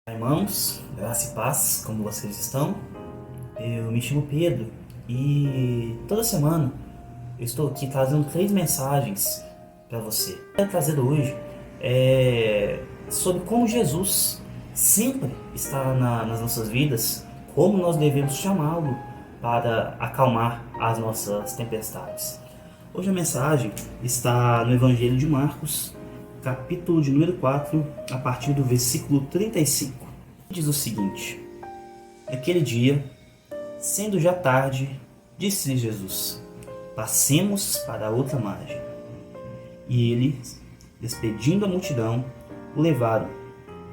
Irmãos, graça e paz, como vocês estão? Eu me chamo Pedro e toda semana eu estou aqui trazendo 3 mensagens para você. O que eu quero trazer hoje é sobre como Jesus sempre está nas nossas vidas, como nós devemos chamá-lo para acalmar as nossas tempestades. Hoje a mensagem está no Evangelho de Marcos, capítulo de número 4, a partir do versículo 35. Diz o seguinte: naquele dia, sendo já tarde, disse-lhe Jesus: passemos para a outra margem. E eles, despedindo a multidão, o levaram,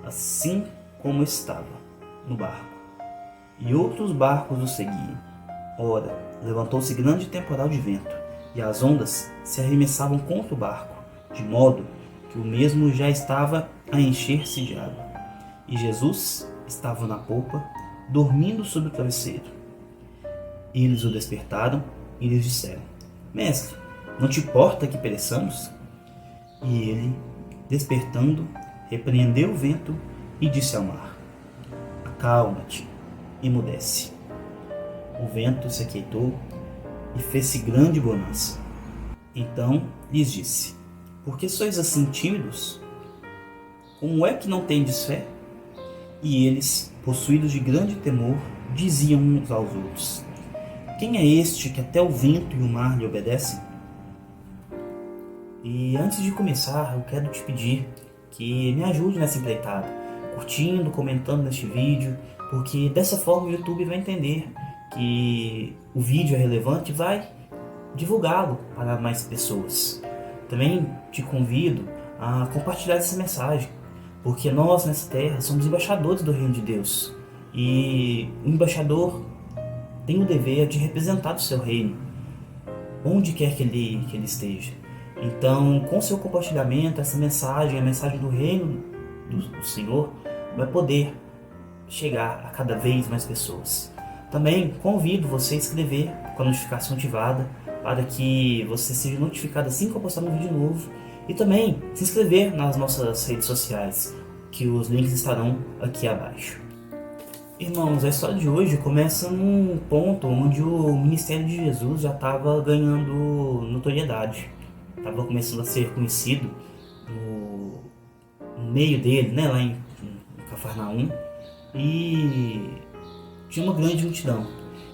assim como estava, no barco. E outros barcos o seguiam. Ora, levantou-se grande temporal de vento, e as ondas se arremessavam contra o barco, de modo que o mesmo já estava a encher-se de água. E Jesus estava na popa, dormindo sobre o travesseiro. Eles o despertaram e lhes disseram: Mestre, não te importa que pereçamos? E ele, despertando, repreendeu o vento e disse ao mar: acalma-te, emudece. O vento se aquietou e fez-se grande bonança. Então lhes disse: por que sois assim tímidos? Como é que não tendes fé? E eles, possuídos de grande temor, diziam uns aos outros: quem é este que até o vento e o mar lhe obedecem? E antes de começar, eu quero te pedir que me ajude nessa empreitada, curtindo, comentando neste vídeo, porque dessa forma o YouTube vai entender que o vídeo é relevante e vai divulgá-lo para mais pessoas. Também te convido a compartilhar essa mensagem, porque nós nessa terra somos embaixadores do reino de Deus, e o embaixador tem o dever de representar o seu reino onde quer que ele esteja. Então, com seu compartilhamento, essa mensagem, a mensagem do reino do Senhor, vai poder chegar a cada vez mais pessoas. Também convido você a inscrever com a notificação ativada, para que você seja notificado assim que eu postar um vídeo novo. E também se inscrever nas nossas redes sociais, que os links estarão aqui abaixo. Irmãos, a história de hoje começa num ponto onde o ministério de Jesus já estava ganhando notoriedade. Estava começando a ser conhecido no meio dele, né, lá em Cafarnaum. E tinha uma grande multidão.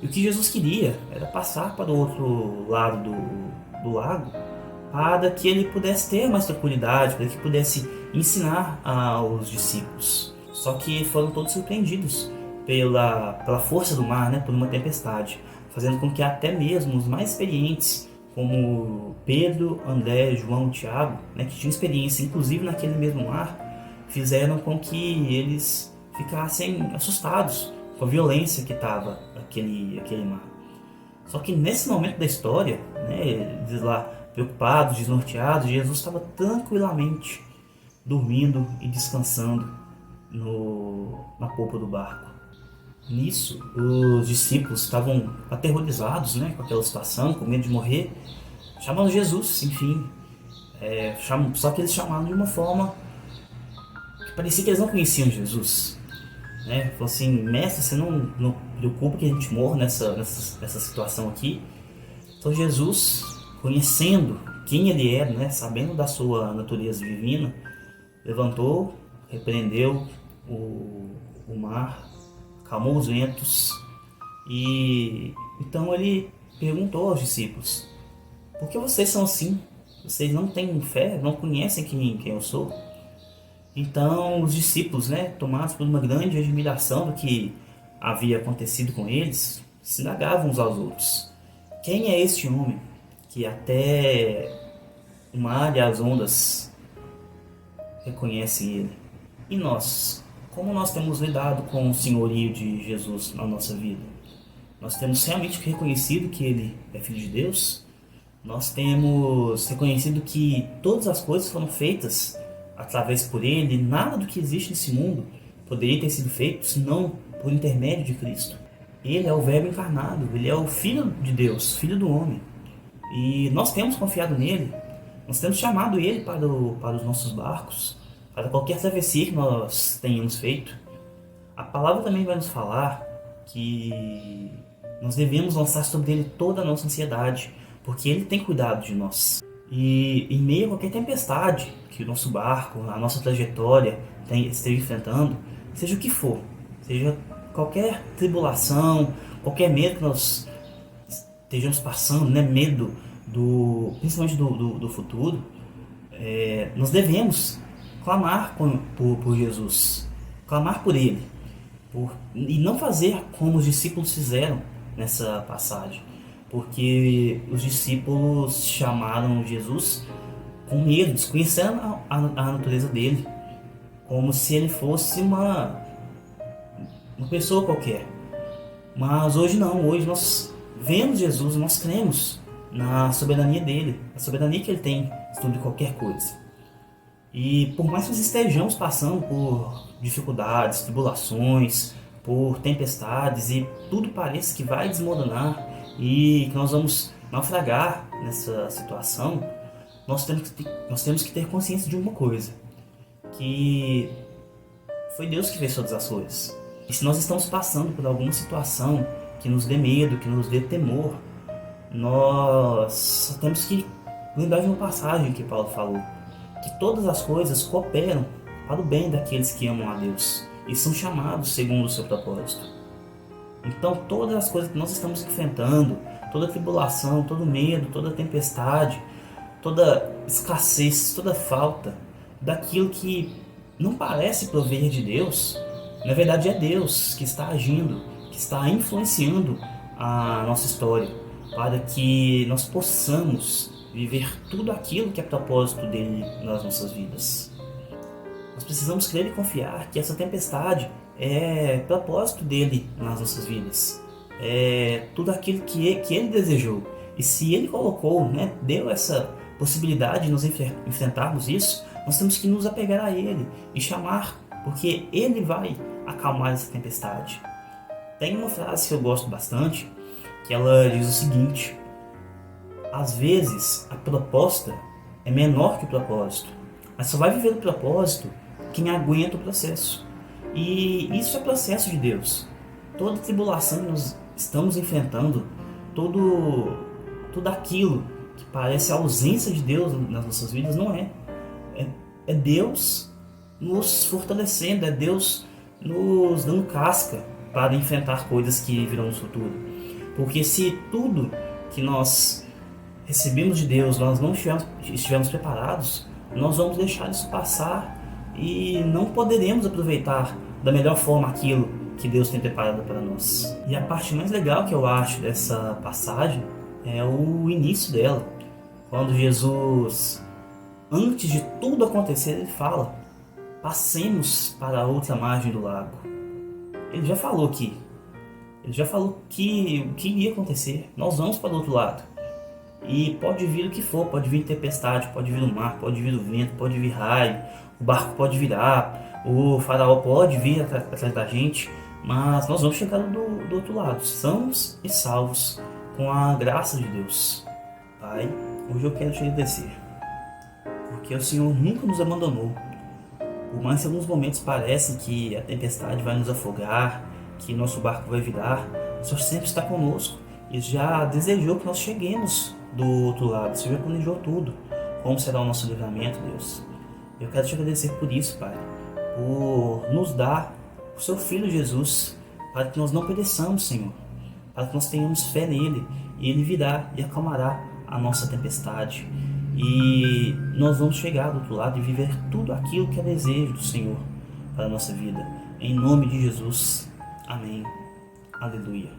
E o que Jesus queria era passar para o outro lado do lago, para que ele pudesse ter mais tranquilidade, para que pudesse ensinar aos discípulos. Só que foram todos surpreendidos pela força do mar, né, por uma tempestade, fazendo com que até mesmo os mais experientes, como Pedro, André, João e Tiago, né, que tinham experiência inclusive naquele mesmo mar, fizeram com que eles ficassem assustados com a violência que estava aquele mar. Só que nesse momento da história, né, eles lá preocupados, desnorteados, Jesus estava tranquilamente dormindo e descansando na polpa do barco. Nisso, os discípulos estavam aterrorizados, né, com aquela situação, com medo de morrer, chamando Jesus, enfim. Só que eles chamaram de uma forma que parecia que eles não conheciam Jesus. Falou assim: mestre, você não preocupa que a gente morra nessa situação aqui? Então Jesus, conhecendo quem ele era, né, sabendo da sua natureza divina, levantou, repreendeu o mar, acalmou os ventos, e então ele perguntou aos discípulos: por que vocês são assim? Vocês não têm fé? Não conhecem quem eu sou? Então os discípulos, né, tomados por uma grande admiração do que havia acontecido com eles, se indagavam uns aos outros: quem é este homem que até o mar e as ondas reconhecem ele? E nós, como nós temos lidado com o senhorio de Jesus na nossa vida? Nós temos realmente reconhecido que ele é Filho de Deus? Nós temos reconhecido que todas as coisas foram feitas através por ele? Nada do que existe nesse mundo poderia ter sido feito senão por intermédio de Cristo. Ele é o Verbo encarnado, ele é o Filho de Deus, Filho do homem. E nós temos confiado nele, nós temos chamado ele para os nossos barcos, para qualquer travessia que nós tenhamos feito. A palavra também vai nos falar que nós devemos lançar sobre Ele toda a nossa ansiedade, porque Ele tem cuidado de nós. E em meio a qualquer tempestade que o nosso barco, a nossa trajetória esteja enfrentando, seja o que for, seja qualquer tribulação, qualquer medo que nós estejamos passando, né, medo principalmente do futuro, nós devemos clamar por Jesus, clamar por Ele, e não fazer como os discípulos fizeram nessa passagem, porque os discípulos chamaram Jesus com medo, desconhecendo a natureza dele, como se ele fosse uma pessoa qualquer. Mas hoje não, hoje nós vemos Jesus, nós cremos na soberania dele, a soberania que ele tem sobre qualquer coisa. E por mais que nós estejamos passando por dificuldades, tribulações, por tempestades e tudo parece que vai desmoronar e que nós vamos naufragar nessa situação, nós temos que ter consciência de uma coisa, que foi Deus que fez todas as coisas. E se nós estamos passando por alguma situação que nos dê medo, que nos dê temor, nós só temos que lembrar de uma passagem que Paulo falou, que todas as coisas cooperam para o bem daqueles que amam a Deus e são chamados segundo o seu propósito. Então todas as coisas que nós estamos enfrentando, toda tribulação, todo medo, toda tempestade, toda escassez, toda falta daquilo que não parece prover de Deus, na verdade é Deus que está agindo, que está influenciando a nossa história, para que nós possamos viver tudo aquilo que é propósito dele nas nossas vidas. Nós precisamos crer e confiar que essa tempestade é propósito dele nas nossas vidas, é tudo aquilo que ele desejou. E se ele colocou, né, deu essa possibilidade de nós enfrentarmos isso, nós temos que nos apegar a ele e chamar, porque ele vai acalmar essa tempestade. Tem uma frase que eu gosto bastante, que ela diz o seguinte: às vezes a proposta é menor que o propósito, mas só vai viver o propósito quem aguenta o processo. E isso é processo de Deus. Toda tribulação que nós estamos enfrentando, tudo aquilo que parece a ausência de Deus nas nossas vidas, não é. É Deus nos fortalecendo, é Deus nos dando casca para enfrentar coisas que virão no futuro. Porque se tudo que nós recebemos de Deus nós não estivermos preparados, nós vamos deixar isso passar e não poderemos aproveitar da melhor forma aquilo que Deus tem preparado para nós. E a parte mais legal que eu acho dessa passagem é o início dela, quando Jesus, antes de tudo acontecer, ele fala: passemos para a outra margem do lago. Ele já falou o que iria acontecer. Nós vamos para o outro lado. E pode vir o que for, pode vir tempestade, pode vir o mar, pode vir o vento, pode vir raio, o barco pode virar, o faraó pode vir atrás da gente, mas nós vamos chegar do outro lado, sãos e salvos, com a graça de Deus. Pai, hoje eu quero te agradecer, porque o Senhor nunca nos abandonou. Por mais que em alguns momentos pareça que a tempestade vai nos afogar, que nosso barco vai virar, o Senhor sempre está conosco e já desejou que nós cheguemos do outro lado. O Senhor já planejou tudo, como será o nosso livramento, Deus. Eu quero te agradecer por isso, Pai, por nos dar o seu Filho Jesus, para que nós não pereçamos, Senhor, para que nós tenhamos fé nele, e ele virá e acalmará a nossa tempestade, e nós vamos chegar do outro lado e viver tudo aquilo que é desejo do Senhor para a nossa vida. Em nome de Jesus, amém, aleluia.